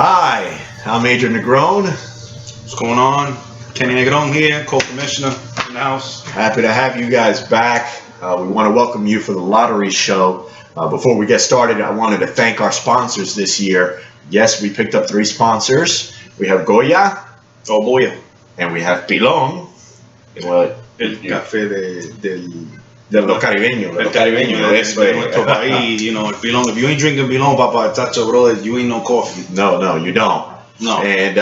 Hi, I'm Adrian Negron. What's going on? Kenny Negron here, co-commissioner in the house. Happy to have you guys back. We want to welcome you for the lottery show. Before we get started, I wanted to thank our sponsors this year. Yes, we picked up 3 sponsors. We have Goya. Oh boy. And we have Pilón. El café De lo caribeño. El caribeño. Eso es. Nuestro país, el Pilón. If you ain't drinking Pilón, papa, tacho, brother, you ain't no coffee. No, you don't. No. And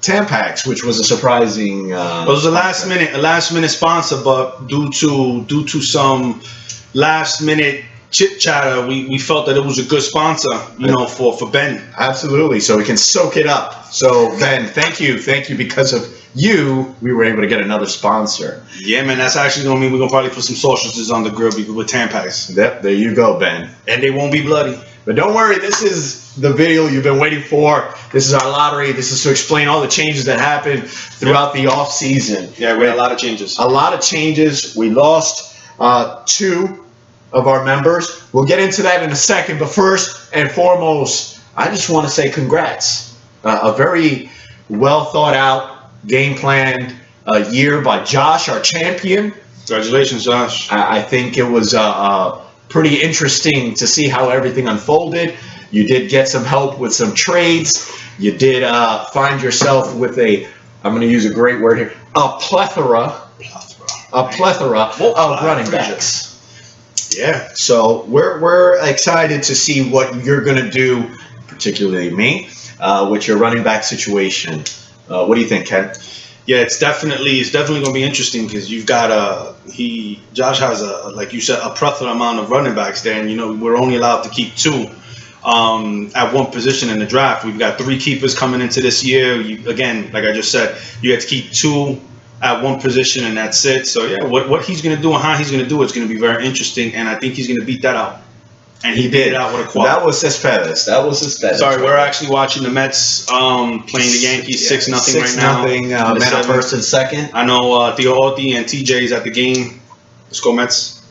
Tampax, which was a surprising. It was a last minute sponsor, but due to some last minute chit chatter, we felt that it was a good sponsor, for Ben. Absolutely. So we can soak it up. So Ben, thank you. Because of you, we were able to get another sponsor. Yeah, man, that's actually gonna mean we're gonna probably put some sausages on the grill with Tampax. Yep, there you go, Ben. And they won't be bloody. But don't worry, this is the video you've been waiting for. This is our lottery. This is to explain all the changes that happened throughout the off season. Yeah, we had a lot of changes. A lot of changes. We lost 2 of our members. We'll get into that in a second. But first and foremost, I just want to say congrats. A very well thought out, game planned year by Josh, our champion. Congratulations, Josh. I think it was pretty interesting to see how everything unfolded. You did get some help with some trades. You did find yourself with I'm going to use a great word here, a plethora of running backs. Yeah. So we're excited to see what you're going to do, particularly me, with your running back situation. What do you think, Ken? Yeah, it's definitely going to be interesting because you've got Josh has like you said, a plethora amount of running backs there, and we're only allowed to keep 2 at one position in the draft. We've got 3 keepers coming into this year. Again, like I just said, you have to keep 2 at one position, and that's it. So yeah, what he's going to do and how he's going to do it's going to be very interesting, and I think he's going to beat that out. And he did it out with a quad. That was Cespedes. Sorry, we're actually watching the Mets playing the Yankees 6-0 right now. 6-0. Men on first and second. I know Theo Orti and TJ's at the game. Let's go Mets.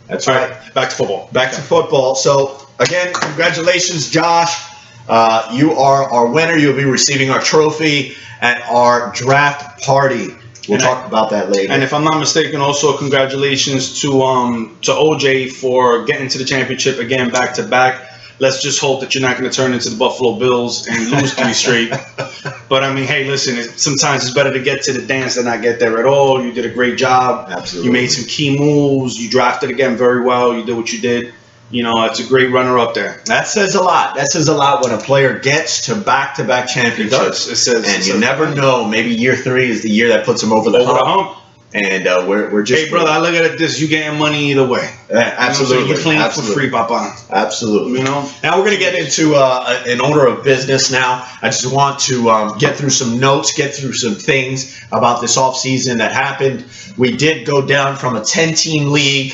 That's All right. Back to football. Back to football. So again, congratulations, Josh. You are our winner. You'll be receiving our trophy at our draft party. We'll talk about that later. And if I'm not mistaken, also congratulations to OJ for getting to the championship again back to back. Let's just hope that you're not going to turn into the Buffalo Bills and lose 3 straight. But I mean, hey, listen, sometimes it's better to get to the dance than not get there at all. You did a great job. Absolutely. You made some key moves. You drafted again very well. You did what you did. It's a great runner up there. That says a lot. That says a lot when a player gets to back-to-back championships. It says. And you never know. Maybe year 3 is the year that puts him over the hump. And we're just. Hey, brother, I look at it this: you getting money either way. Absolutely. You're playing for free, Papa. Absolutely. Now we're going to get into an order of business now. I just want to get through some notes, get through some things about this offseason that happened. We did go down from a 10-team league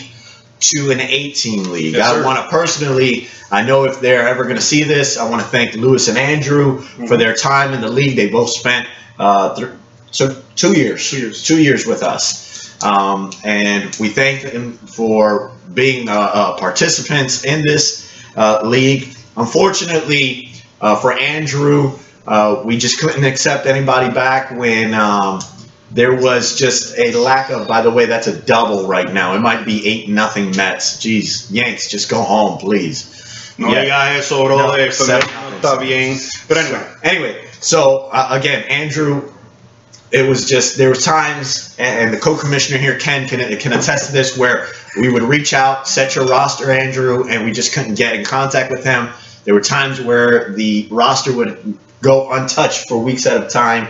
to an 18 league. Yes, I want to personally, I know if they're ever going to see this, I want to thank Lewis and Andrew for their time in the league. They both spent 2 years with us. And we thank them for being participants in this league. Unfortunately for Andrew, we just couldn't accept anybody back when there was just a lack of, by the way, that's a double right now. It might be 8-0 Mets. Jeez, Yanks, just go home, please. No diga eso, bro. Está bien. But anyway, so again, Andrew, it was just, there were times, and the co-commissioner here, Ken, can attest to this, where we would reach out, set your roster, Andrew, and we just couldn't get in contact with him. There were times where the roster would go untouched for weeks at a time.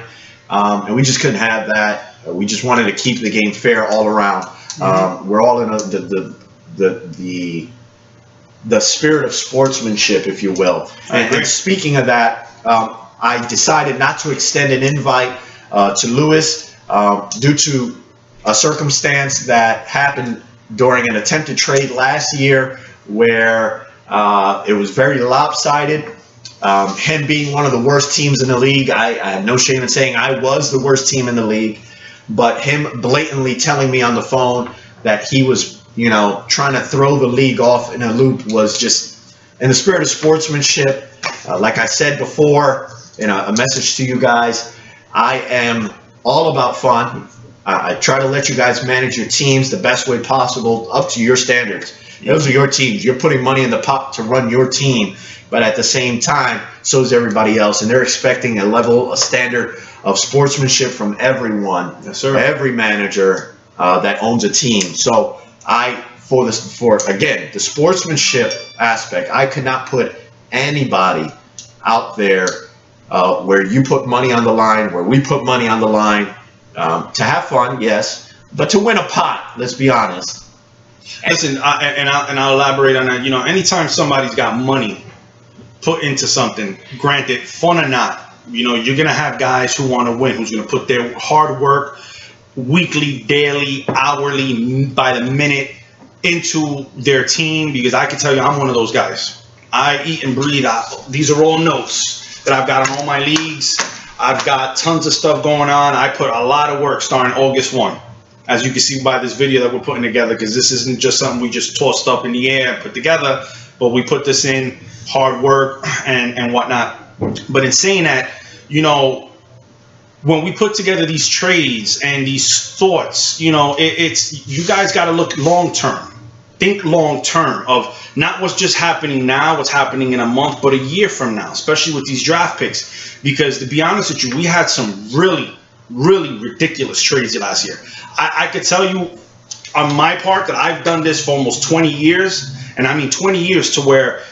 And we just couldn't have that. We just wanted to keep the game fair all around. We're all in the spirit of sportsmanship, if you will. And speaking of that, I decided not to extend an invite to Lewis due to a circumstance that happened during an attempted trade last year where it was very lopsided. Him being one of the worst teams in the league, I have no shame in saying I was the worst team in the league, but him blatantly telling me on the phone that he was, trying to throw the league off in a loop was just, in the spirit of sportsmanship, Like I said before in a message to you guys, I am all about fun. I try to let you guys manage your teams the best way possible, up to your standards. Those are your teams. You're putting money in the pot to run your team, but at the same time, so is everybody else, and they're expecting a standard of sportsmanship from everyone. Yes, sir. Every manager that owns a team. So for the sportsmanship aspect, I could not put anybody out there where you put money on the line, where we put money on the line, to have fun, yes, but to win a pot. Let's be honest. Listen, I'll elaborate on that. You know, anytime somebody's got money put into something, granted, fun or not, you know, you're gonna have guys who want to win, who's gonna put their hard work, weekly, daily, hourly, by the minute, into their team. Because I can tell you, I'm one of those guys. I eat and breathe. These are all notes that I've got on all my leagues. I've got tons of stuff going on. I put a lot of work starting August 1. As you can see by this video that we're putting together, because this isn't just something we just tossed up in the air and put together, but we put this in hard work and whatnot. But in saying that, you know, when we put together these trades and these thoughts, you know, it's you guys got to look long term. Think long term of not what's just happening now, what's happening in a month, but a year from now, especially with these draft picks. Because to be honest with you, we had some really, really ridiculous trades last year. I could tell you on my part that I've done this for almost 20 years. And I mean 20 years to where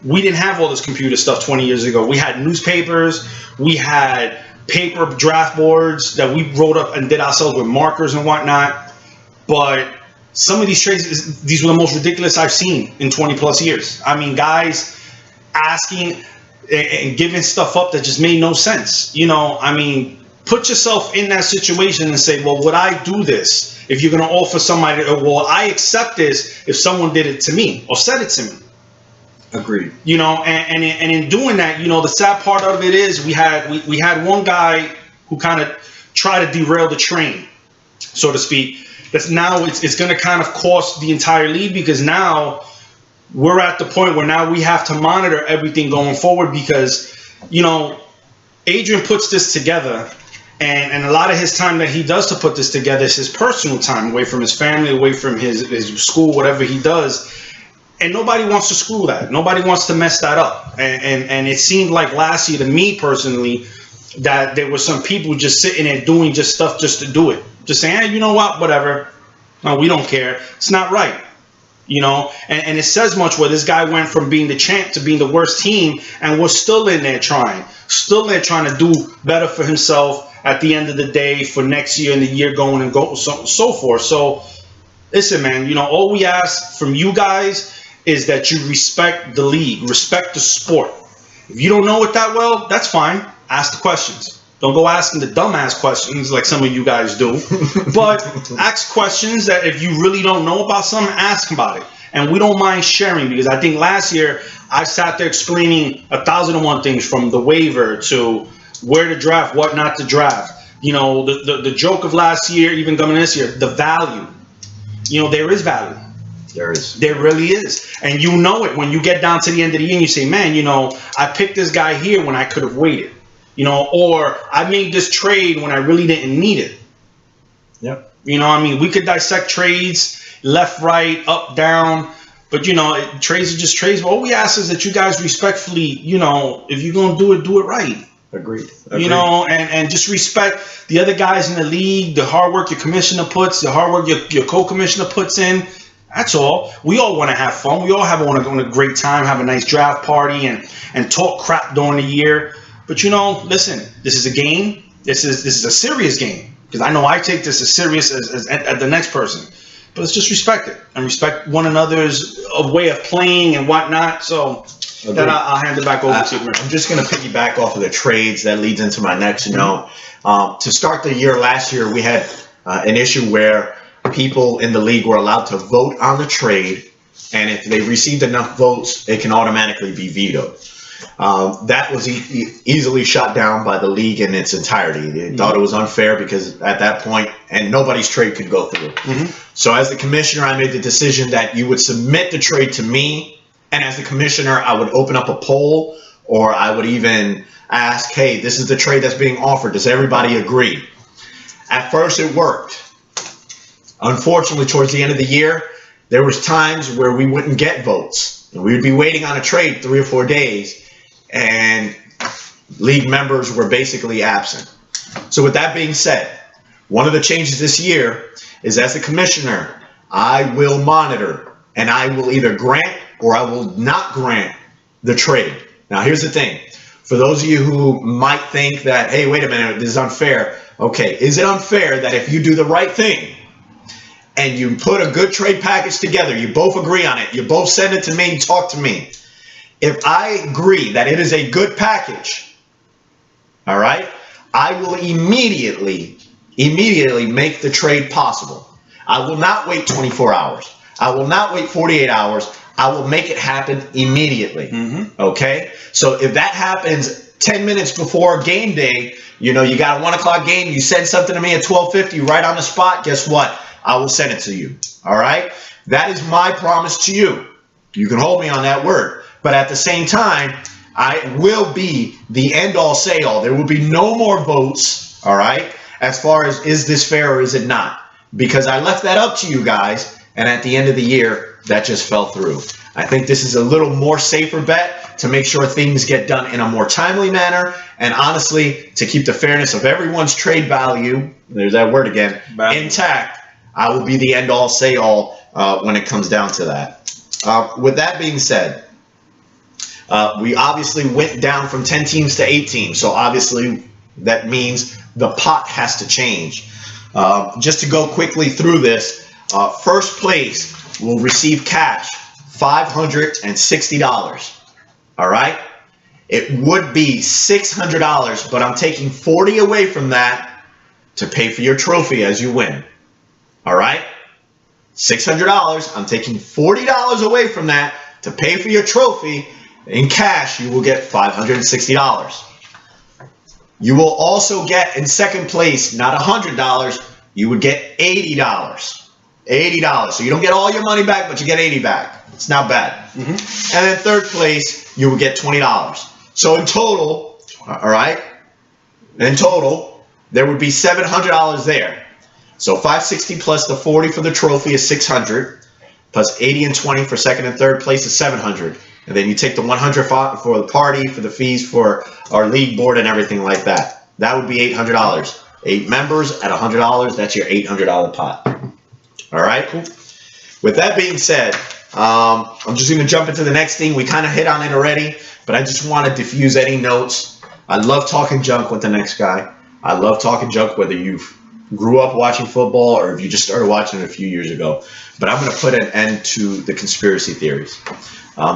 we didn't have all this computer stuff 20 years ago. We had newspapers. We had paper draft boards that we wrote up and did ourselves with markers and whatnot. But some of these trades, these were the most ridiculous I've seen in 20 plus years. I mean, guys asking and giving stuff up that just made no sense. You know, I mean, put yourself in that situation and say, well, would I do this if you're going to offer somebody, well, I accept this if someone did it to me or said it to me. Agreed. You know, and in doing that, you know, the sad part of it is we had one guy who kind of tried to derail the train, so to speak. That's now it's going to kind of cost the entire league, because now we're at the point where now we have to monitor everything going forward, because, you know, Adrian puts this together, and a lot of his time that he does to put this together is his personal time, away from his family, away from his school, whatever he does. And nobody wants to screw that. Nobody wants to mess that up. And it seemed like last year, to me personally, that there were some people just sitting there doing just stuff just to do it. Just saying, hey, you know what, whatever. No, we don't care. It's not right. You know, and it says much where this guy went from being the champ to being the worst team, and we're still in there trying to do better for himself at the end of the day for next year and the year going and so forth. So listen, man, you know, all we ask from you guys is that you respect the league, respect the sport. If you don't know it that well, that's fine. Ask the questions. Don't go asking the dumbass questions like some of you guys do. But ask questions that if you really don't know about something, ask about it. And we don't mind sharing, because I think last year I sat there explaining 1,001 things, from the waiver to where to draft, what not to draft. You know, the joke of last year, even coming this year, the value. You know, there is value. There is. There really is. And you know it when you get down to the end of the year and you say, man, you know, I picked this guy here when I could have waited. You know, or I made this trade when I really didn't need it. Yep. You know, I mean, we could dissect trades left, right, up, down. But, you know, trades are just trades. All we ask is that you guys respectfully, you know, if you're going to do it right. Agreed. You know, and just respect the other guys in the league, the hard work your commissioner puts, the hard work your co-commissioner puts in. That's all. We all want to have fun. We all want to go on a great time, have a nice draft party, and talk crap during the year. But, you know, listen, this is a game. This is a serious game, because I know I take this as serious as the next person. But let's just respect it and respect one another's way of playing and whatnot. So that I'll hand it back over to you. I'm just going to piggyback off of the trades. That leads into my next note. To start the year last year, we had an issue where people in the league were allowed to vote on the trade, and if they received enough votes, it can automatically be vetoed. That was easily shot down by the league in its entirety. They thought it was unfair, because at that point, and nobody's trade could go through. So as the commissioner, I made the decision that you would submit the trade to me, and as the commissioner, I would open up a poll or I would even ask, hey, this is the trade that's being offered. Does everybody agree? At first it worked. Unfortunately, towards the end of the year, there was times where we wouldn't get votes. And we would be waiting on a trade 3 or 4 days, and league members were basically absent. So with that being said, one of the changes this year is, as the commissioner, I will monitor, and I will either grant or I will not grant the trade. Now, here's the thing. For those of you who might think that, hey, wait a minute, this is unfair. Okay, is it unfair that if you do the right thing and you put a good trade package together, you both agree on it, you both send it to me, talk to me. If I agree that it is a good package, all right, I will immediately make the trade possible. I will not wait 24 hours. I will not wait 48 hours. I will make it happen immediately. Okay? So if that happens 10 minutes before game day, you know, you got a 1 o'clock game, you send something to me at 12:50 right on the spot, guess what? I will send it to you. All right? That is my promise to you. You can hold me on that word. But at the same time, I will be the end-all, say-all. There will be no more votes, all right, as far as is this fair or is it not? Because I left that up to you guys, and at the end of the year, that just fell through. I think this is a little more safer bet to make sure things get done in a more timely manner, and honestly, to keep the fairness of everyone's trade value, there's that word again, intact. I will be the end-all, say-all when it comes down to that. With that being said, we obviously went down from 10 teams to 8 teams, so obviously that means the pot has to change. Just to go quickly through this, first place will receive cash, $560. All right? It would be $600, but I'm taking $40 away from that to pay for your trophy as you win. All right? $600, I'm taking $40 away from that to pay for your trophy. In cash, you will get $560. You will also get, in second place, not $100, you would get $80. $80. So you don't get all your money back, but you get $80 back. It's not bad. And then third place, you will get $20. So in total, all right, in total, there would be $700 there. So $560 plus the 40 for the trophy is $600, plus 80 and 20 for second and third place is $700. And then you take the $100 for the party, for the fees for our league board and everything like that. That would be $800. 8 members at $100, that's your $800 pot. All right, cool. With that being said, I'm just going to jump into the next thing. We kind of hit on it already, but I just want to diffuse any notes. I love talking junk with the next guy. I love talking junk whether you grew up watching football or if you just started watching it a few years ago. But I'm going to put an end to the conspiracy theories.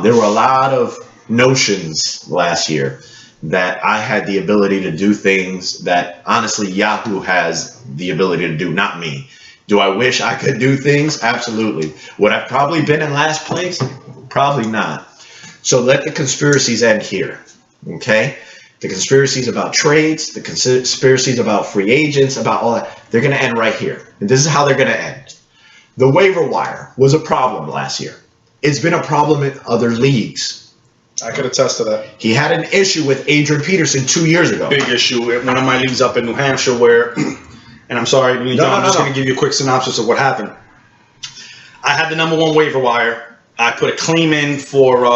There were a lot of notions last year that I had the ability to do things that honestly Yahoo has the ability to do, not me. Do I wish I could do things? Absolutely. Would I probably been in last place? Probably not. So let the conspiracies end here, okay? The conspiracies about trades, the conspiracies about free agents, about all that, they're going to end right here. And this is how they're going to end. The waiver wire was a problem last year. It's been a problem in other leagues. I could attest to that. He had an issue with Adrian Peterson 2 years ago. Big issue at one of my leagues up in New Hampshire where, and I'm sorry, I'm just going to give you a quick synopsis of what happened. I had the number 1 waiver wire. I put a claim in for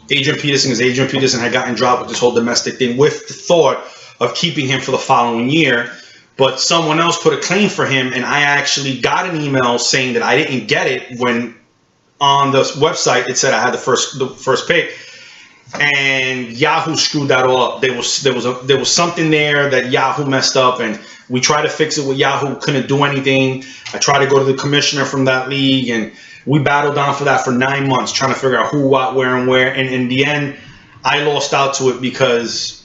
Adrian Peterson because Adrian Peterson had gotten dropped with this whole domestic thing with the thought of keeping him for the following year. But someone else put a claim for him, and I actually got an email saying that I didn't get it when on the website it said I had the first pick, and Yahoo screwed that all up. There was something there that Yahoo messed up, and we tried to fix it with Yahoo, couldn't do anything. I tried to go to the commissioner from that league, and we battled on for that for 9 months, trying to figure out who, what, where, and where. And in the end, I lost out to it because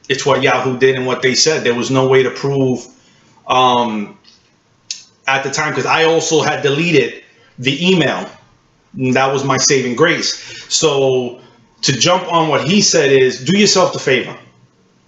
it's what Yahoo did and what they said. There was no way to prove at the time, because I also had deleted the email. And that was my saving grace. So to jump on what he said is, do yourself the favor.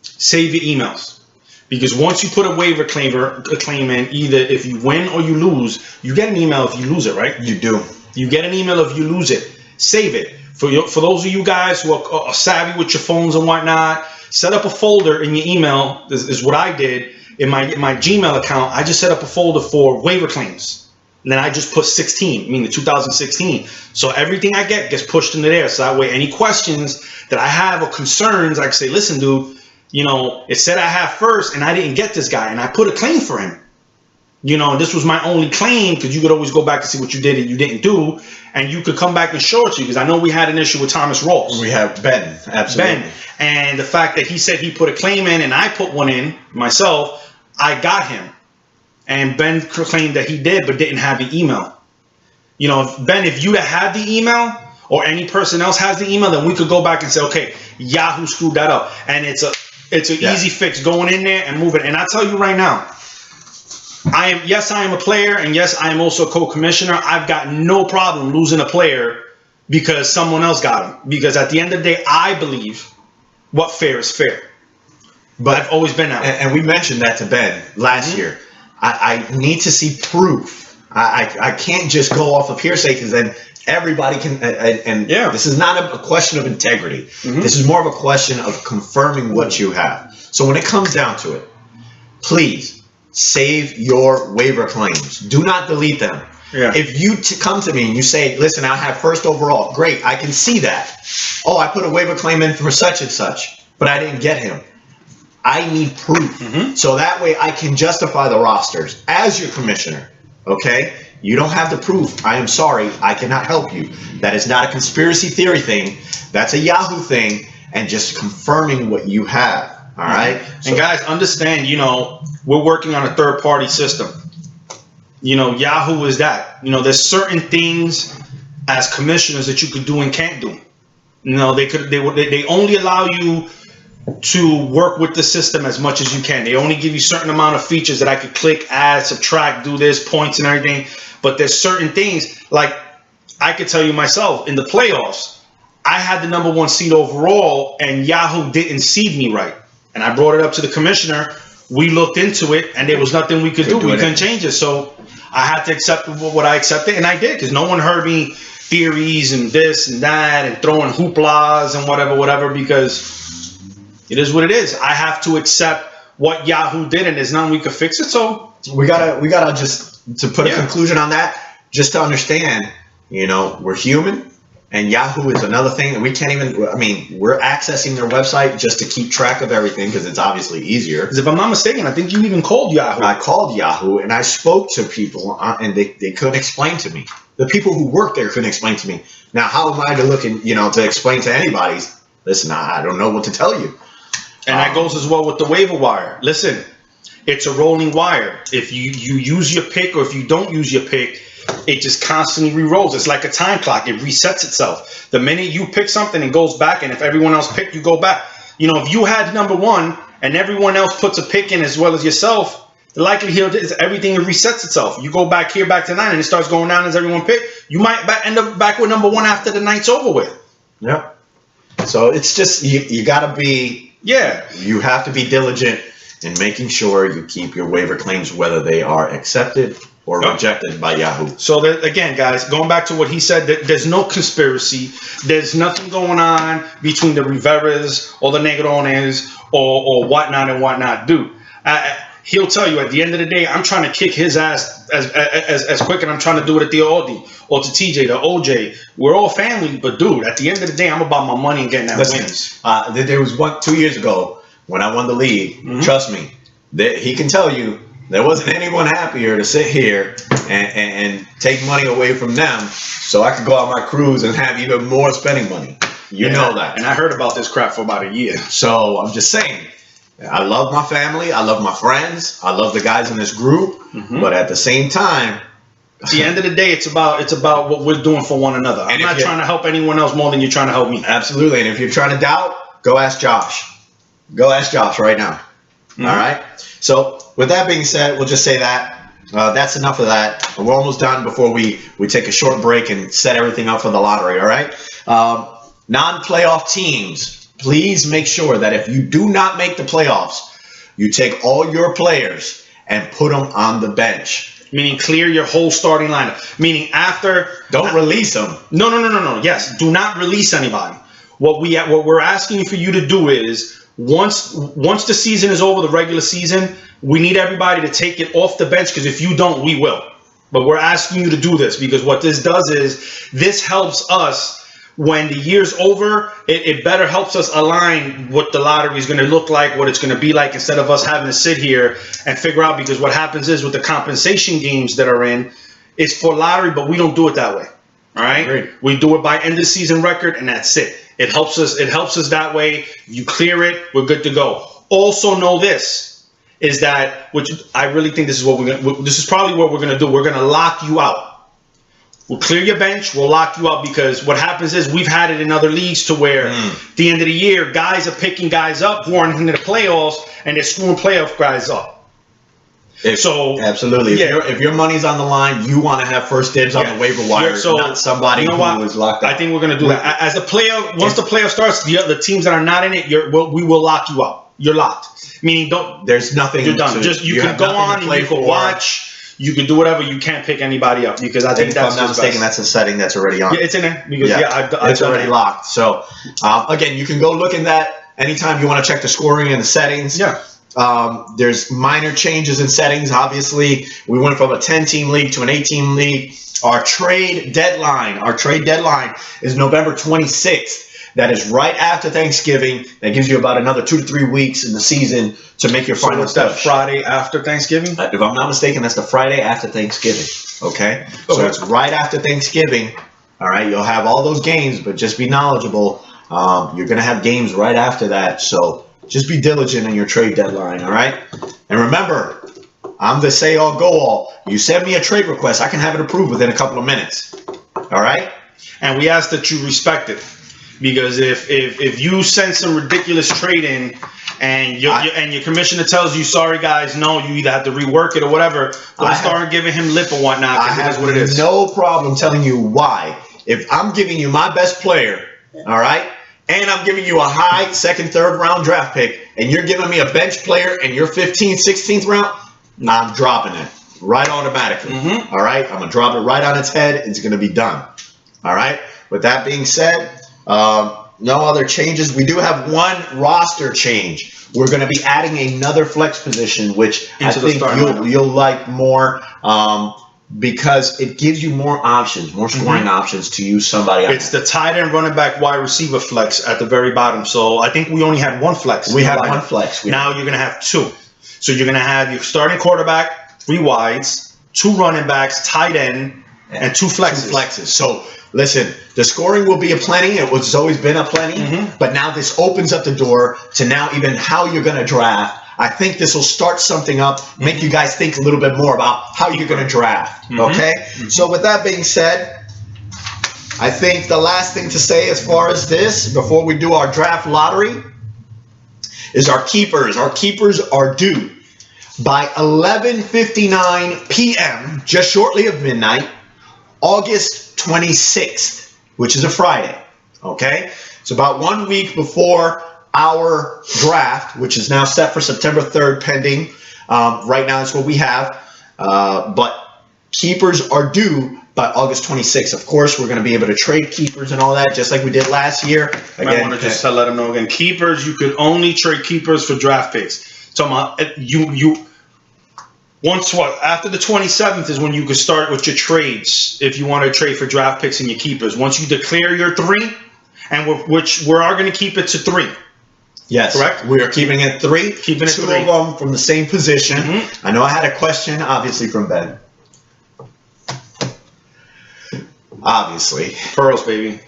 Save your emails. Because once you put a waiver claim in, either if you win or you lose, you get an email if you lose it, right? You do. You get an email if you lose it. Save it. For those of you guys who are savvy with your phones and whatnot, set up a folder in your email. This is what I did in my Gmail account. I just set up a folder for waiver claims. And then I just put 16, meaning 2016. So everything I get gets pushed into there. So that way, any questions that I have or concerns, I can say, listen, dude, you know, it said I have first and I didn't get this guy. And I put a claim for him. You know, this was my only claim because you could always go back and see what you did and you didn't do. And you could come back and show it to you because I know we had an issue with Thomas Ross. We have Ben, absolutely. Ben. And the fact that he said he put a claim in and I put one in myself, I got him. And Ben claimed that he did but didn't have the email. You know, Ben, if you had the email or any person else has the email, then we could go back and say, okay, Yahoo screwed that up. And it's an easy fix going in there and moving. And I tell you right now, I am a player, and yes, I am also a co-commissioner. I've got no problem losing a player because someone else got him. Because at the end of the day, I believe what fair is fair. But I've always been that way. And we mentioned that to Ben last year. I need to see proof. I can't just go off of hearsay because then everybody can. This is not a question of integrity. This is more of a question of confirming what you have. So when it comes down to it, please save your waiver claims. Do not delete them. Yeah. If you come to me and you say, listen, I have first overall, great, I can see that. Oh, I put a waiver claim in for such and such, but I didn't get him. I need proof. So that way I can justify the rosters as your commissioner. Okay? You don't have the proof. I am sorry. I cannot help you. That is not a conspiracy theory thing. That's a Yahoo thing and just confirming what you have. All right? So, and guys, understand, you know, we're working on a third-party system. You know, Yahoo is that. You know, there's certain things as commissioners that you could do and can't do. You know, they only allow you to work with the system as much as you can. They only give you certain amount of features that I could click, add, subtract, do this, points and everything. But there's certain things, like I could tell you myself, in the playoffs, I had the #1 seed overall, and Yahoo didn't seed me right. And I brought it up to the commissioner. We looked into it, and there was nothing we could do. We couldn't change it. So I had to accept what I accepted, and I did, because no one heard me theories and this and that and throwing hooplas and whatever, because it is what it is. I have to accept what Yahoo did, and there's nothing we could fix it. So we gotta just to put a conclusion on that, just to understand, you know, we're human. And Yahoo is another thing that we can't even, I mean, we're accessing their website just to keep track of everything because it's obviously easier. Because if I'm not mistaken, I think you even called Yahoo. I called Yahoo and I spoke to people and they couldn't explain to me. The people who work there couldn't explain to me. Now, how am I to look and, you know, to explain to anybody? Listen, I don't know what to tell you. And that goes as well with the waiver wire. Listen, it's a rolling wire. If you use your pick or if you don't use your pick, it just constantly re-rolls. It's like a time clock. It resets itself. The minute you pick something, it goes back. And if everyone else picked, you go back. You know, if you had #1 and everyone else puts a pick in as well as yourself, the likelihood is everything resets itself. You go back here, back to 9, and it starts going down as everyone picked. You might end up back with #1 after the night's over with. Yeah. So it's just, you got to be, you have to be diligent in making sure you keep your waiver claims, whether they are accepted or rejected by Yahoo. So that, again, guys, going back to what he said, there's no conspiracy. There's nothing going on between the Riveras or the Negrones or whatnot and whatnot. Dude, he'll tell you at the end of the day, I'm trying to kick his ass as quick, and I'm trying to do it at the Aldi or to TJ, to OJ. We're all family, but dude, at the end of the day, I'm about my money and getting that wins. There was 2 years ago when I won the league. Trust me, he can tell you, there wasn't anyone happier to sit here and take money away from them so I could go on my cruise and have even more spending money. You know that. And I heard about this crap for about a year. So I'm just saying, I love my family. I love my friends. I love the guys in this group. But at the same time, at the end of the day, it's about what we're doing for one another. I'm not trying to help anyone else more than you're trying to help me. Absolutely. And if you're trying to doubt, go ask Josh. Go ask Josh right now. All right? So with that being said, we'll just say that. That's enough of that. We're almost done before we take a short break and set everything up for the lottery, all right? Non-playoff teams, please make sure that if you do not make the playoffs, you take all your players and put them on the bench. Meaning clear your whole starting lineup. Meaning after. Don't release them. No. Yes, do not release anybody. What we're asking for you to do is once the season is over, the regular season, we need everybody to take it off the bench, because if you don't, we will. But we're asking you to do this because what this does is this helps us when the year's over. It better helps us align what the lottery is going to look like, what it's going to be like, instead of us having to sit here and figure out. Because what happens is with the compensation games that are in, it's for lottery, but we don't do it that way. All right, Great. We do it by end of season record, and that's it. It helps us. It helps us that way. You clear it, we're good to go. Also know this is that, which I really think this is what this is probably what we're gonna do. We're gonna lock you out. We'll clear your bench. We'll lock you out, because what happens is we've had it in other leagues to where at the end of the year, guys are picking guys up who aren't into the playoffs, and they're screwing playoff guys up. Absolutely. Yeah. If your money's on the line, you want to have first dibs on the waiver wire, not somebody who is locked up. I think we're going to do that. As a player, once the playoff starts, the teams that are not in it, we will lock you out. You're locked. Meaning, there's nothing. You're done. You can go on, you can watch, you can do whatever. You can't pick anybody up, because I think that's, if I'm not mistaken, that's a setting that's already on. Yeah, it's in there. Because it's already locked. So again, you can go look at that anytime you want to check the scoring and the settings. Yeah. There's minor changes in settings. Obviously, we went from a 10-team league to an 8-team league. Our trade deadline is November 26th. That is right after Thanksgiving. That gives you about another 2 to 3 weeks in the season to make your final push. That Friday after Thanksgiving? If I'm not mistaken, that's the Friday after Thanksgiving. Okay? So it's right after Thanksgiving. All right? You'll have all those games, but just be knowledgeable. You're going to have games right after that. So just be diligent in your trade deadline. All right? And remember, I'm the say all, go all. You send me a trade request, I can have it approved within a couple of minutes. All right? And we ask that you respect it. Because if you send some ridiculous trade in and your commissioner tells you, sorry guys, no, you either have to rework it or whatever, don't start giving him lip or whatnot. I have what it is. No problem telling you why. If I'm giving you my best player, all right, and I'm giving you a high second, third round draft pick, and you're giving me a bench player and your 15th, 16th round, I'm dropping it right automatically. All right, I'm gonna drop it right on its head. It's gonna be done. All right. With that being said. No other changes. We do have one roster change. We're going to be adding another flex position, which I think you'll like more because it gives you more options, more scoring options to use somebody else. It's the tight end, running back, wide receiver flex at the very bottom. So I think we only had one flex. We had one flex. Now you're going to have two. So you're going to have your starting quarterback, 3 wides, 2 running backs, tight end, and 2 flexes. So listen, the scoring will be aplenty. It's always been aplenty. But now this opens up the door to now even how you're going to draft. I think this will start something up, make you guys think a little bit more about how you're going to draft. Okay? So with that being said, I think the last thing to say as far as this, before we do our draft lottery, is our keepers. Our keepers are due by 11:59 p.m., just shortly of midnight, August 26th, which is a Friday, okay? It's about 1 week before our draft, which is now set for September 3rd, pending. Right now, that's what we have. But keepers are due by August 26th. Of course, we're going to be able to trade keepers and all that, just like we did last year. Again, I want to just let them know again. Keepers, you could only trade keepers for draft picks. So after the 27th is when you can start with your trades if you want to trade for draft picks and your keepers. Once you declare your 3, and we are going to keep it to 3. Yes, correct. We are keeping it 3. Keeping it 3. 2 of them from the same position. I know I had a question, obviously, from Ben. Obviously, pearls, baby.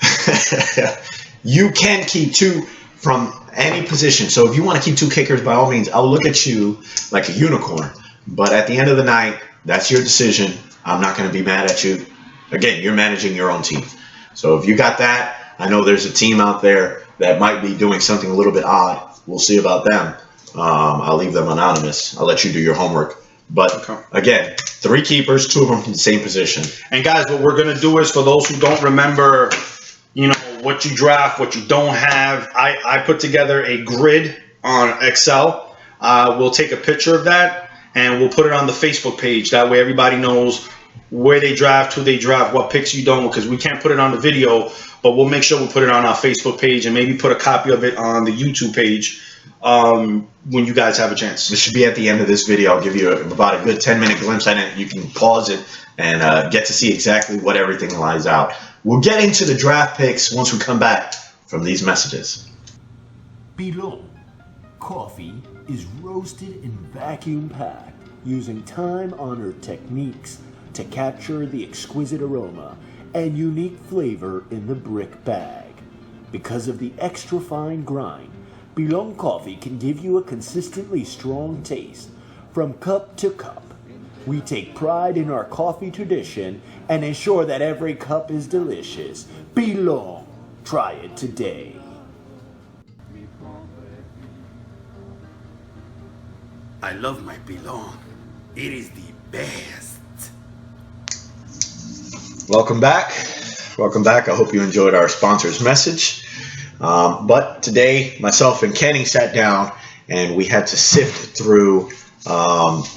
You can keep 2 from any position. So if you want to keep 2 kickers, by all means, I'll look at you like a unicorn. But at the end of the night, that's your decision. I'm not going to be mad at you. Again, you're managing your own team. So if you got that, I know there's a team out there that might be doing something a little bit odd. We'll see about them. I'll leave them anonymous. I'll let you do your homework. But again, 3 keepers, 2 of them from the same position. And guys, what we're going to do is, for those who don't remember, what you draft, what you don't have, I put together a grid on Excel. We'll take a picture of that. and we'll put it on the Facebook page. That way everybody knows where they draft, who they draft, what picks you don't, because we can't put it on the video, but we'll make sure we put it on our Facebook page and maybe put a copy of it on the YouTube page when you guys have a chance. This should be at the end of this video. I'll give you about a good 10-minute glimpse in it. You can pause it and get to see exactly what everything lies out. We'll get into the draft picks once we come back from these messages. Pilon coffee is roasted and vacuum packed using time-honored techniques to capture the exquisite aroma and unique flavor in the brick bag. Because of the extra fine grind, Pilon coffee can give you a consistently strong taste from cup to cup. We take pride in our coffee tradition and ensure that every cup is delicious. Pilon, try it today. I love my Pilon. It is the best. Welcome back. Welcome back. I hope you enjoyed our sponsor's message. But today, myself and Kenny sat down and we had to sift through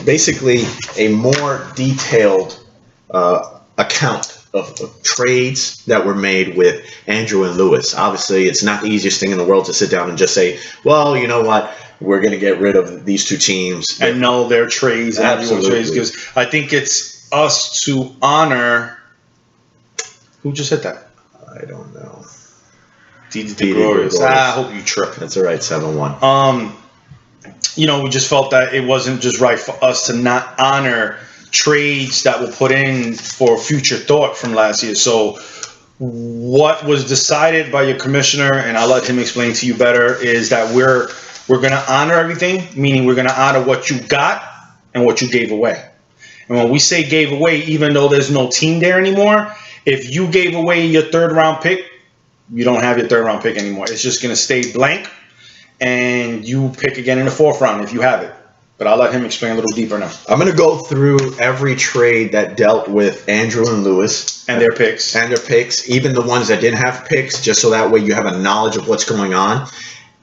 basically a more detailed account of trades that were made with Andrew and Lewis. Obviously, it's not the easiest thing in the world to sit down and just say, well, you know what? We're going to get rid of these two teams. And know their trades and everyone's trades, because I think it's us to honor. Who just hit that? I don't know. Didi Gregorius. I hope you trip. That's all right, 7-1. You know, we just felt that it wasn't just right for us to not honor trades that were put in for future thought from last year. So what was decided by your commissioner, and I'll let him explain to you better, is that we're going to honor everything, meaning we're going to honor what you got and what you gave away. And when we say gave away, even though there's no team there anymore, if you gave away your third-round pick, you don't have your third-round pick anymore. It's just going to stay blank, and you pick again in the fourth round if you have it. But I'll let him explain a little deeper now. I'm going to go through every trade that dealt with Andrew and Lewis. And their picks. And their picks, even the ones that didn't have picks, just so that way you have a knowledge of what's going on.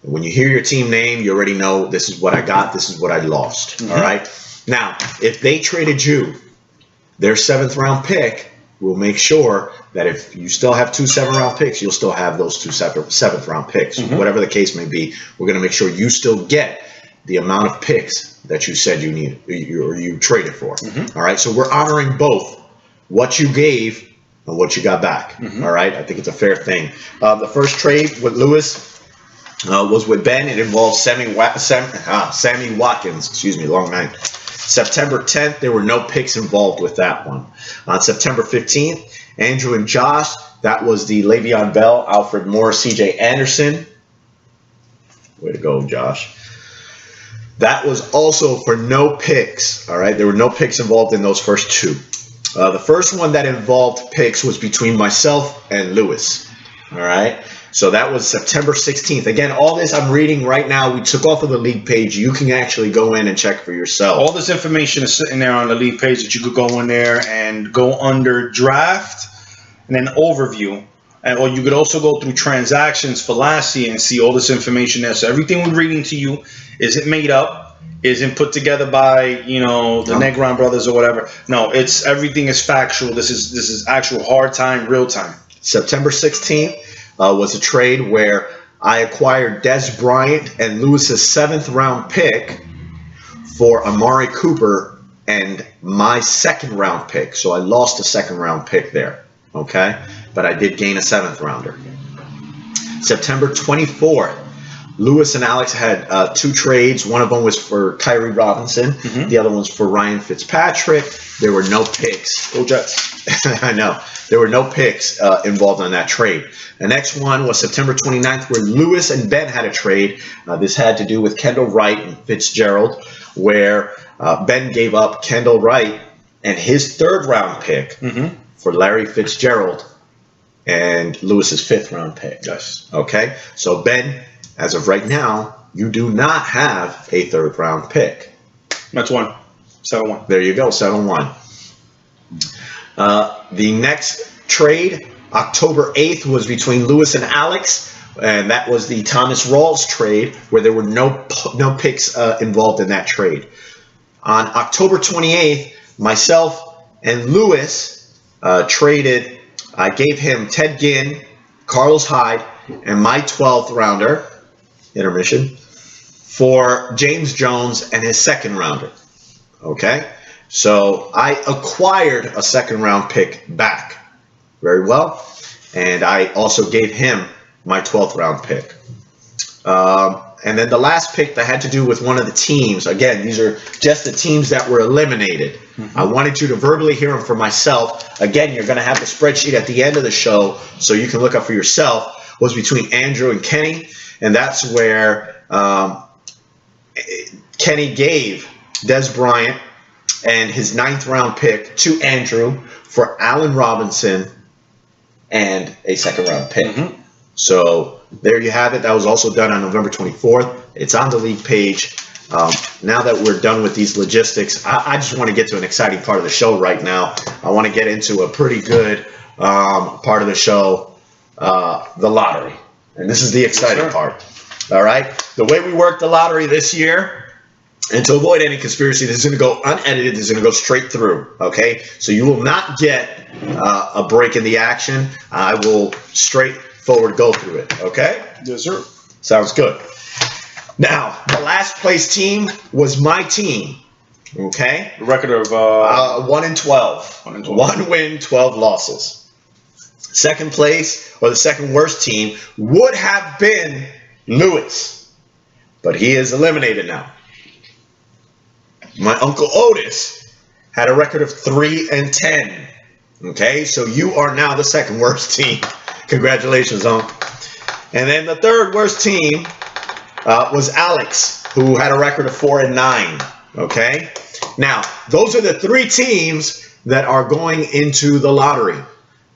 When you hear your team name, you already know this is what I got, this is what I lost. All right? Now, if they traded you their 7th-round pick, we'll make sure that if you still have 2 7th-round picks, you'll still have those 2 separate 7th-round picks. Whatever the case may be, we're going to make sure you still get the amount of picks that you said you needed or you traded for. All right? So we're honoring both what you gave and what you got back. All right? I think it's a fair thing. The first trade with Lewis was with Ben. It involved Sammy Watkins. Excuse me, long night. September 10th, there were no picks involved with that one. On September 15th, Andrew and Josh, that was the Le'Veon Bell, Alfred Morris, C.J. Anderson. Way to go, Josh. That was also for no picks. All right, there were no picks involved in those first two. The first one that involved picks was between myself and Lewis. All right. So that was September 16th. Again, all this I'm reading right now, we took off of the league page. You can actually go in and check for yourself. All this information is sitting there on the league page that you could go in there and go under draft and then overview. Or you could also go through transactions for last year and see all this information there. So everything we're reading to you isn't made up, isn't put together by, the Negron brothers or whatever. No, it's everything is factual. This is actual hard time, real time. September 16th. Was a trade where I acquired Des Bryant and Lewis's 7th-round pick for Amari Cooper and my 2nd-round pick. So I lost a 2nd-round pick there, okay? But I did gain a 7th-rounder. September 24th, Lewis and Alex had 2 trades. One of them was for Kyrie Robinson. The other one was for Ryan Fitzpatrick. There were no picks. Go Jets. I know. There were no picks involved on that trade. The next one was September 29th, where Lewis and Ben had a trade. This had to do with Kendall Wright and Fitzgerald, where Ben gave up Kendall Wright and his 3rd-round pick for Larry Fitzgerald and Lewis's 5th-round pick. Yes. Okay? So, Ben, as of right now, you do not have a 3rd-round pick. That's 7-1. There you go, 7-1. The next trade, October 8th, was between Lewis and Alex, and that was the Thomas Rawls trade, where there were no picks involved in that trade. On October 28th, myself and Lewis traded. I gave him Ted Ginn, Carlos Hyde, and my 12th rounder, intermission, for James Jones and his second rounder. Okay? So I acquired a second round pick back. Very well. And I also gave him my 12th round pick. And then the last pick that had to do with one of the teams. Again, these are just the teams that were eliminated. I wanted you to verbally hear them for myself. Again, you're going to have the spreadsheet at the end of the show so you can look up for yourself. Was between Andrew and Kenny. And that's where Kenny gave Des Bryant and his 9th round pick to Andrew for Allen Robinson and a second round pick. So there you have it. That was also done on November 24th. It's on the league page. Now that we're done with these logistics, I just want to get to an exciting part of the show right now. I want to get into a pretty good part of the show, the lottery. And this is the exciting part. All right. The way we work the lottery this year, and to avoid any conspiracy, this is going to go unedited. This is going to go straight through. Okay. So you will not get a break in the action. I will straightforward go through it. Okay. Yes, sir. Sounds good. Now, the last place team was my team. Okay. The record of 1-12. 1-12. 1 win, 12 losses. Second place, or the second worst team, would have been Lewis, but he is eliminated now. My Uncle Otis had a record of 3-10. Okay, so you are now the second worst team. Congratulations, Uncle. And then the third worst team was Alex, who had a record of 4-9. Okay, now those are the 3 teams that are going into the lottery.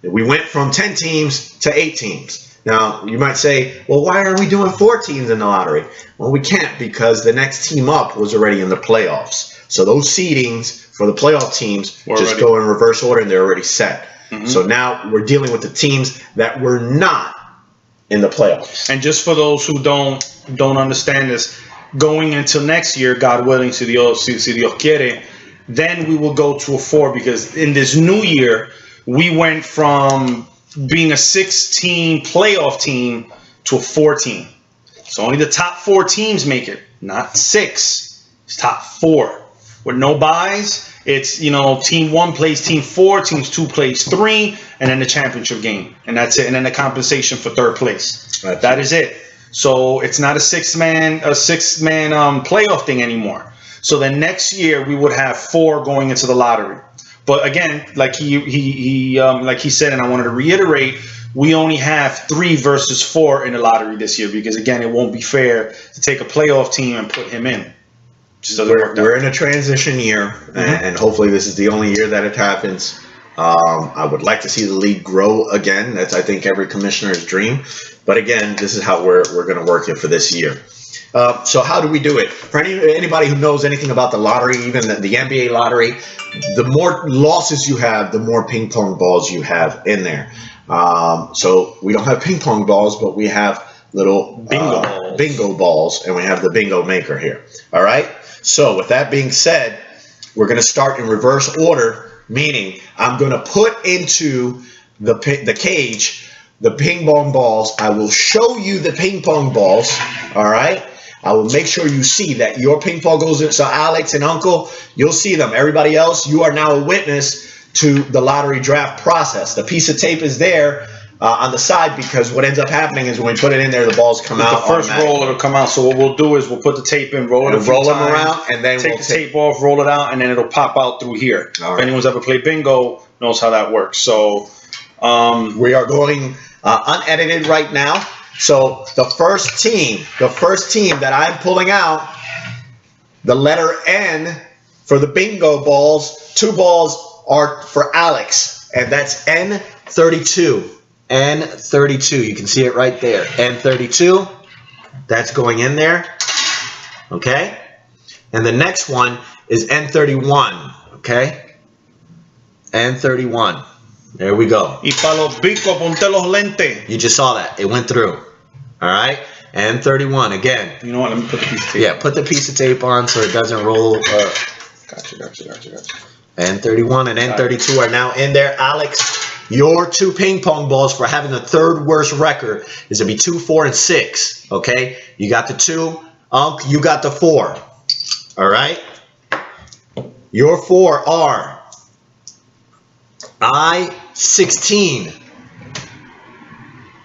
We went from 10 teams to 8 teams. Now, you might say, well, why are we doing 4 teams in the lottery? Well, we can't because the next team up was already in the playoffs. So those seedings for the playoff teams just go in reverse order and they're already set. So now we're dealing with the teams that were not in the playoffs. And just for those who don't understand this, going into next year, God willing, si Dios quiere, then we will go to a 4 because in this new year, we went from being a 6-team playoff team to a 4-team. So only the top 4 teams make it, not 6. It's top 4 with no buys. It's, team 1 plays team 4, teams 2 plays 3, and then the championship game, and that's it. And then the compensation for 3rd place. That is it. So it's not a 6-man playoff thing anymore. So then next year we would have 4 going into the lottery. But again, like he said, and I wanted to reiterate, we only have 3 versus 4 in the lottery this year because again, it won't be fair to take a playoff team and put him in. Just doesn't work out. We're in a transition year, and hopefully this is the only year that it happens. I would like to see the league grow again. That's, I think, every commissioner's dream. But again, this is how we're going to work it for this year. So how do we do it? For anybody who knows anything about the lottery, even the NBA lottery, the more losses you have, the more ping pong balls you have in there. So we don't have ping pong balls, but we have little bingo balls, and we have the bingo maker here. All right. So with that being said, we're going to start in reverse order, meaning I'm going to put into the cage the ping pong balls. I will show you the ping pong balls. All right. I will make sure you see that your ping pong goes in. So Alex and Uncle, you'll see them. Everybody else, you are now a witness to the lottery draft process. The piece of tape is there on the side because what ends up happening is when we put it in there, the balls come out. The first roll, it'll come out. So what we'll do is we'll put the tape in, roll them around, and then take the tape off, roll it out, and then it'll pop out through here. If anyone's ever played bingo, knows how that works. So we are going unedited right now. So the first team that I'm pulling out, the letter N for the bingo balls, 2 balls are for Alex, and that's N32. N32, you can see it right there. N32, that's going in there, okay? And the next one is N31, okay? N31. There we go. Y para los bicos, ponte los lentes. You just saw that. It went through. All right? And 31 again. You know what? Let me put the piece of tape. Yeah, put the piece of tape on so it doesn't roll Gotcha. N31 and N32 are now in there. Alex, your 2 ping pong balls for having the 3rd worst record is to be 2, 4, and 6. Okay? You got the 2. Unc, you got the 4. All right? Your 4 are I-16.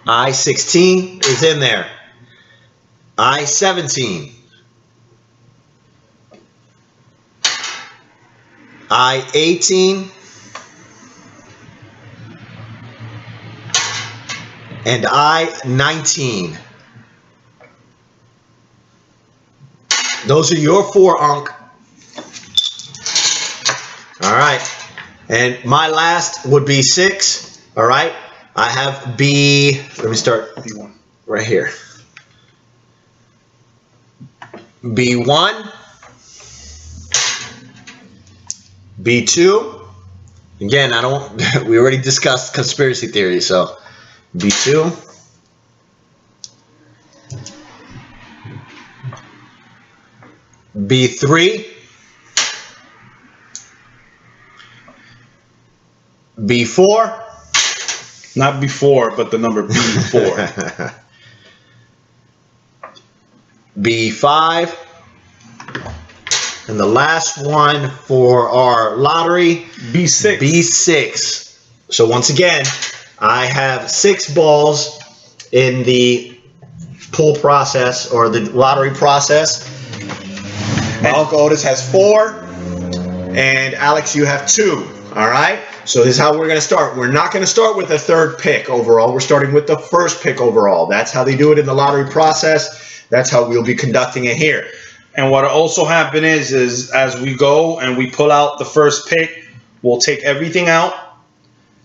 I-16 is in there. I-17. I-18. And I-19. Those are your 4, Unc. All right. And my last would be 6. All right. I have B. Let me start B1 right here. B1. B2. Again, I don't. We already discussed conspiracy theory, so B2. B3. B4. Not before, but the number B4. B5. And the last one for our lottery, B6. B6. So once again, I have 6 balls in the pull process or the lottery process. And Uncle Otis has 4. And Alex, you have 2. All right. So this is how we're going to start. We're not going to start with the 3rd pick overall. We're starting with the 1st pick overall. That's how they do it in the lottery process. That's how we'll be conducting it here. And what also happen is as we go and we pull out the 1st pick, we'll take everything out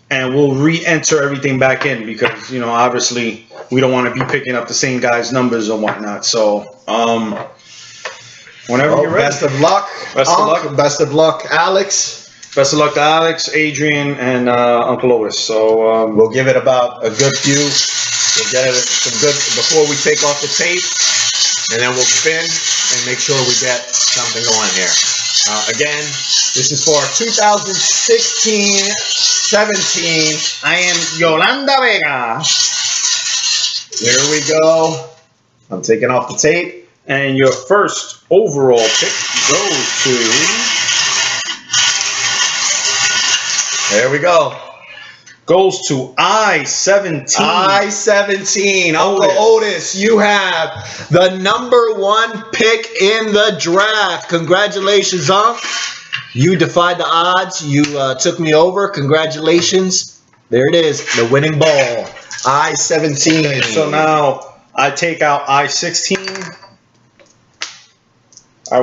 and we'll re-enter everything back in because, you know, obviously we don't want to be picking up the same guy's numbers and whatnot. So, whenever you're ready. Best of luck. Best of luck. Best of luck, Alex. Best of luck to Alex, Adrian, and Uncle Otis. So, We'll give it about a good few. We'll get it some good before we take off the tape, and then we'll spin and make sure we get something going here. Again, this is for 2016-17. I am Yolanda Vega. Here we go. I'm taking off the tape. And your first overall pick goes to... There we go. Goes to I-17. I-17. Uncle Otis, you have the number 1 pick in the draft. Congratulations, Unc. You defied the odds. You took me over. Congratulations. There it is, the winning ball. I-17. So now I take out I-16.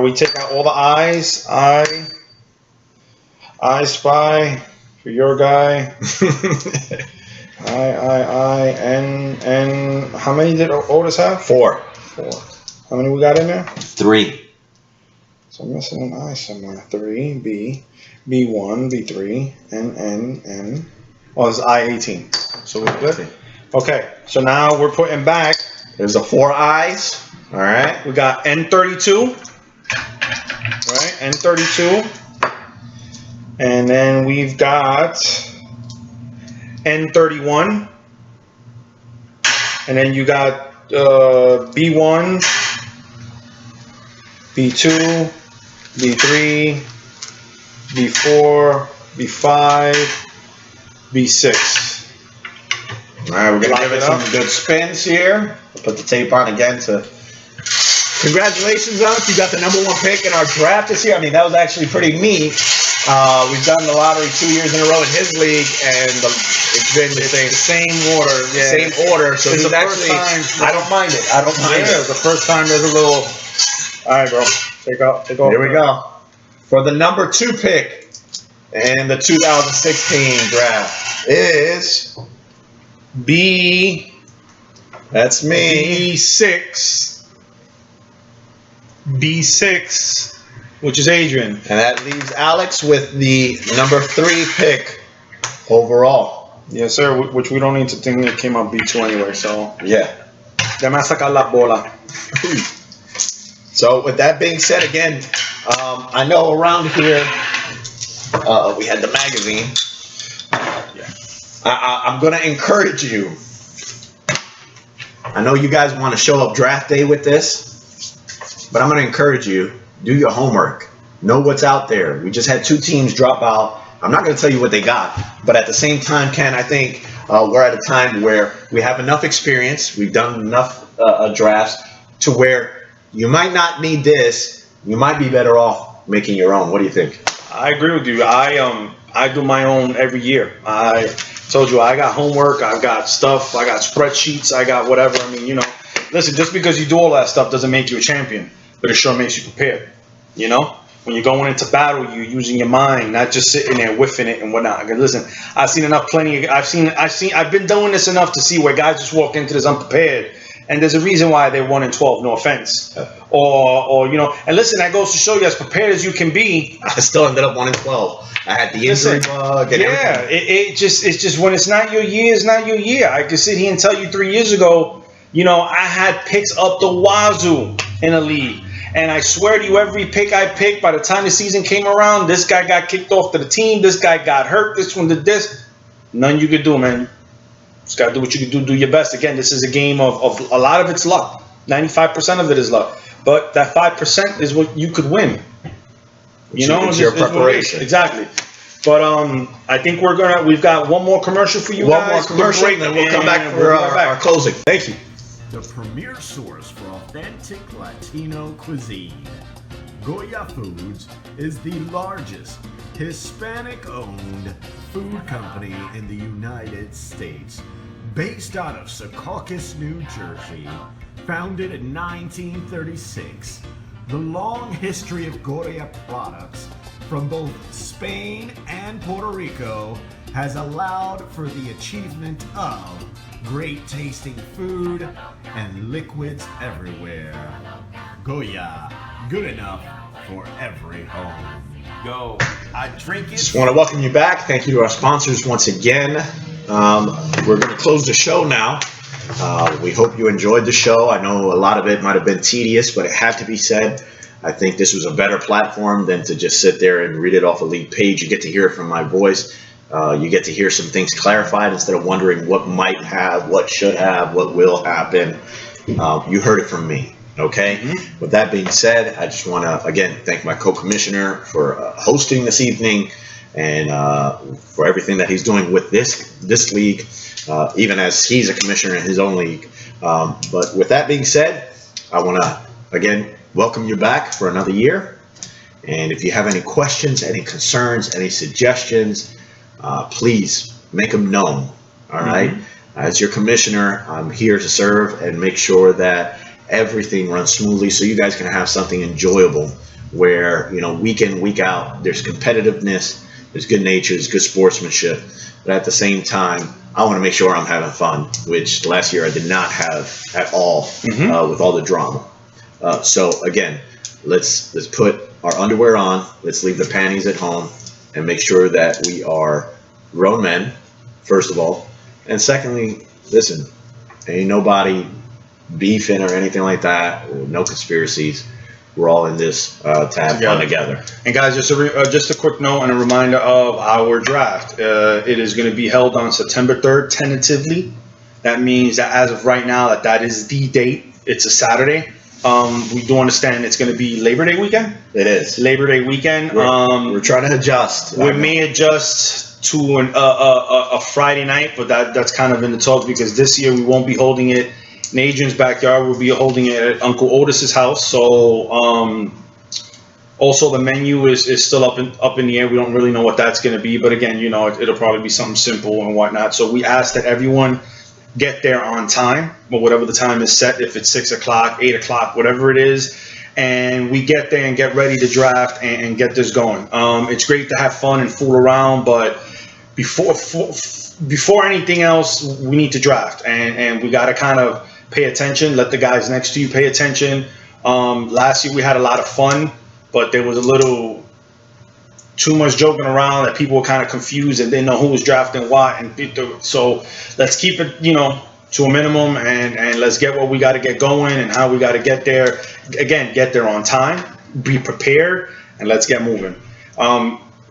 We take out all the I's. I spy for your guy. N. How many did Otis have? 4. How many we got in there? 3. So I'm missing an I somewhere. 3, B, B1, B3, N. Oh, it's I-18. So we're good. Okay. So now we're putting back. There's the 4 I's. All right. We got N32. Right, N32. And then we've got N31. And then you got B1, B2, B3, B4, B5, B6. All right, we're going to give it some good spins here. We'll put the tape on again to... Congratulations, Unc. You got the number 1 pick in our draft this year. I mean, that was actually pretty neat. We've done the lottery 2 years in a row in his league, and it's been the same order. Yeah. Same order. So it's he's actually. I don't mind it. I don't mind it. The first time there's a little. All right, bro. Take off. Here we go. For the number 2 pick in the 2016 draft is B. That's me. B6, which is Adrian. And that leaves Alex with the number 3 pick overall. Yes, sir, which we don't need to think it came out B2 anyway, so. Yeah. Ya me sacar la bola. So with that being said, again, I know around here we had the magazine. I'm going to encourage you. I know you guys want to show up draft day with this, but I'm going to encourage you. Do your homework. Know what's out there. We just had 2 teams drop out. I'm not going to tell you what they got, but at the same time, Ken, I think we're at a time where we have enough experience. We've done enough drafts to where you might not need this. You might be better off making your own. What do you think? I agree with you. I do my own every year. I told you I got homework, I've got stuff, I got spreadsheets, I got whatever. I mean, listen, just because you do all that stuff doesn't make you a champion, but it sure makes you prepared. When you're going into battle, you're using your mind, not just sitting there whiffing it and whatnot. Listen, I've been doing this enough to see where guys just walk into this unprepared, and there's a reason why they're 1-12. No offense, or and listen, that goes to show you as prepared as you can be. I still ended up 1-12. I had the injury bug and everything. It's just when it's not your year, it's not your year. I could sit here and tell you 3 years ago, I had picks up the wazoo in a league. And I swear to you, every pick I picked, by the time the season came around, this guy got kicked off to the team. This guy got hurt. This one did this. Nothing you could do, man. Just got to do what you can do. Do your best. Again, this is a game of a lot of it's luck. 95% of it is luck. But that 5% is what you could win. It's your preparation. Exactly. But I think we've got one more commercial for you guys. One more commercial, and then we'll come back for our closing. Thank you. The premier source for authentic Latino cuisine. Goya Foods is the largest Hispanic-owned food company in the United States. Based out of Secaucus, New Jersey, founded in 1936, the long history of Goya products from both Spain and Puerto Rico has allowed for the achievement of great tasting food and liquids everywhere. Goya, good enough for every home. Yo, I drink it. Just want to welcome you back. Thank you to our sponsors once again. We're going to close the show now. We hope you enjoyed the show. I know a lot of it might have been tedious, but it had to be said. I think this was a better platform than to just sit there and read it off a league page. You get to hear it from my voice. You get to hear some things clarified instead of wondering what might have, what should have, what will happen. You heard it from me, okay? Mm-hmm. With that being said, I just want to, again, thank my co-commissioner for hosting this evening and for everything that he's doing with this league, even as he's a commissioner in his own league. But with that being said, I want to, again, welcome you back for another year. And if you have any questions, any concerns, any suggestions, please make them known. All right. As your commissioner, I'm here to serve and make sure that everything runs smoothly so you guys can have something enjoyable where, week in, week out, there's competitiveness, there's good nature, there's good sportsmanship. But at the same time, I want to make sure I'm having fun, which last year I did not have at all with all the drama. So again, let's put our underwear on. Let's leave the panties at home and make sure that we are grown men, first of all. And secondly, listen, ain't nobody beefing or anything like that. No conspiracies. We're all in this to have fun together. And guys, just a quick note and a reminder of our draft. It is going to be held on September 3rd, tentatively. That means that as of right now, that is the date. It's a Saturday. We do understand it's going to be Labor Day weekend. It is Labor Day weekend. We're trying to adjust. We may adjust to a Friday night, but that's kind of in the talks because this year we won't be holding it in Adrian's backyard. We'll be holding it at Uncle Otis's house. So also the menu is still up in the air. We don't really know what that's going to be, but again, it'll probably be something simple and whatnot. So we ask that everyone get there on time, or whatever the time is set, if it's 6 o'clock, 8 o'clock, whatever it is, and we get there and get ready to draft and get this going. It's great to have fun and fool around, but before anything else, we need to draft, and we got to kind of pay attention, let the guys next to you pay attention. Last year we had a lot of fun, but there was a little too much joking around that people were kind of confused and didn't know who was drafting what. And so let's keep it, to a minimum and let's get what we got to get going and how we got to get there. Again, get there on time. be prepared, and let's get moving.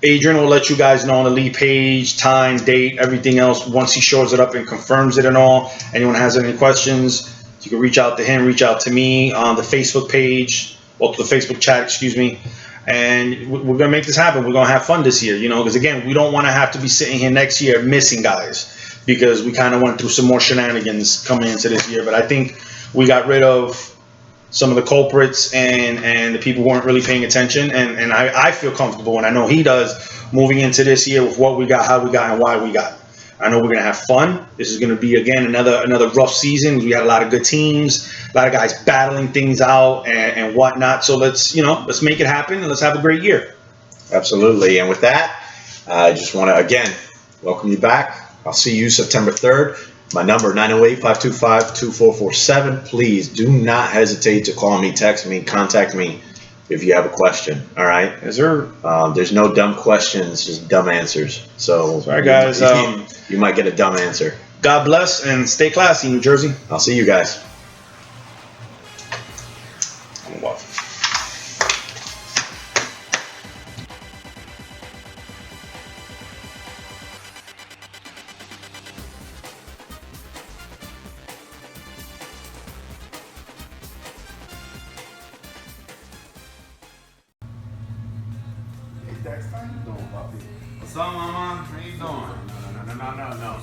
Adrian will let you guys know on the league page, time, date, everything else once he shows it up and confirms it and all. Anyone has any questions, you can reach out to him, reach out to me on the Facebook page, or to the Facebook chat, excuse me. And we're gonna make this happen. We're gonna have fun this year, because again, we don't want to have to be sitting here next year missing guys, because we kind of went through some more shenanigans coming into this year. But I think we got rid of some of the culprits and the people who weren't really paying attention. And I feel comfortable, and I know he does, moving into this year with what we got, how we got, and why we got. I know we're going to have fun. This is going to be, again, another rough season. We had a lot of good teams, a lot of guys battling things out and whatnot. So let's make it happen, and let's have a great year. Absolutely. And with that, I just want to, again, welcome you back. I'll see you September 3rd. My number, 908-525-2447. Please do not hesitate to call me, text me, contact me if you have a question. All right? Yes, sir. There's no dumb questions, just dumb answers. So, sorry, guys. You might get a dumb answer. God bless and stay classy, New Jersey. I'll see you guys. What's up, mama? How you doing? No.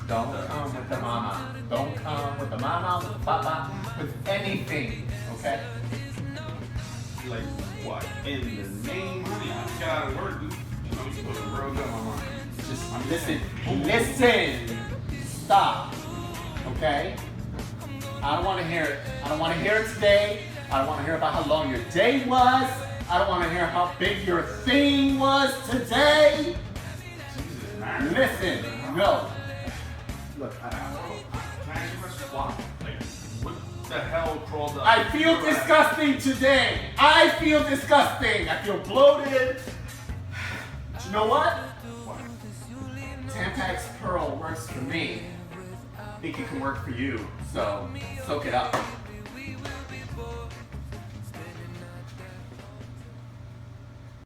Don't come with the mama. Don't come with the mama, with the papa, with anything, okay? Like what? In the name of God, word, dude. You supposed to real good, mama. Just listen. Stop, okay? I don't want to hear it. I don't want to hear it today. I don't want to hear about how long your day was. I don't want to hear how big your thing was today. Jesus, man. Listen, no. Look, Can I ask you a question? Why? Like, what the hell crawled up? I feel disgusting today. I feel disgusting. I feel bloated. But you know what? Tampax Pearl works for me. I think it can work for you. So, soak it up.